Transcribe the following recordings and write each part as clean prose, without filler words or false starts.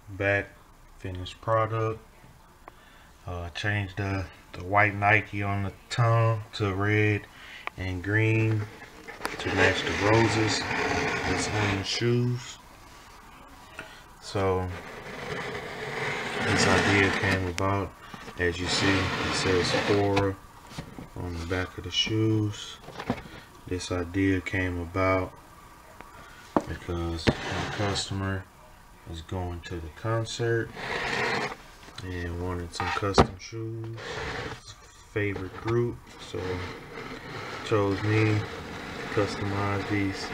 Back, finished product. Changed the white Nike on the tongue to red and green to match the roses that's on the shoes. So this idea came about. As you see, it says Fora on the back of the shoes. This idea came about because my customer is going to the concert and wanted some custom shoes. His favorite group, so chose me to customize these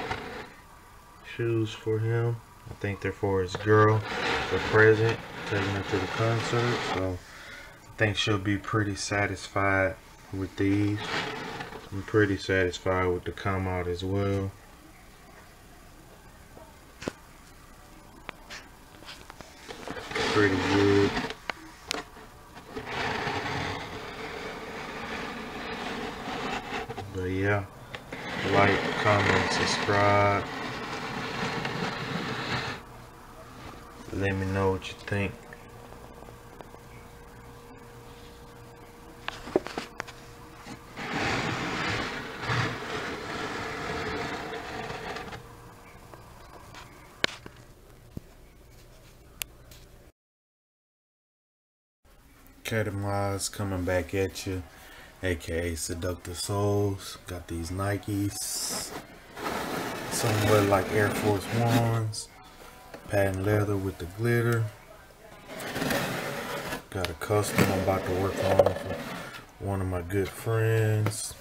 shoes for him. I think they're for his girl, for present, taking her to the concert. So I think she'll be pretty satisfied with these. I'm pretty satisfied with the come out as well. Pretty good. But yeah, like, comment, subscribe. Let me know what you think. Catamaz coming back at you, aka Seductive Souls. Got these Nikes, somewhat like Air Force Ones, patent leather with the glitter. Got a custom I'm about to work on for one of my good friends.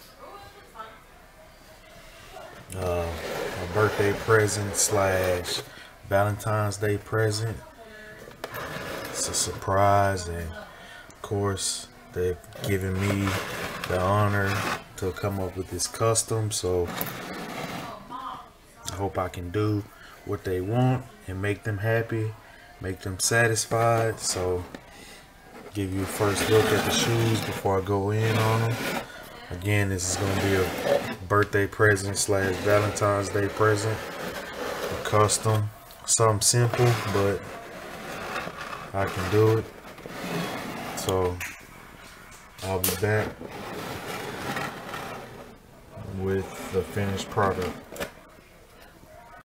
My birthday present slash Valentine's Day present. It's a surprise, and of course they've given me the honor to come up with this custom, so I hope I can do what they want and make them happy, make them satisfied. So give you a first look at the shoes before I go in on them. Again, this is going to be a birthday present slash Valentine's Day present, a custom, something simple, but I can do it. So I'll be back with the finished product.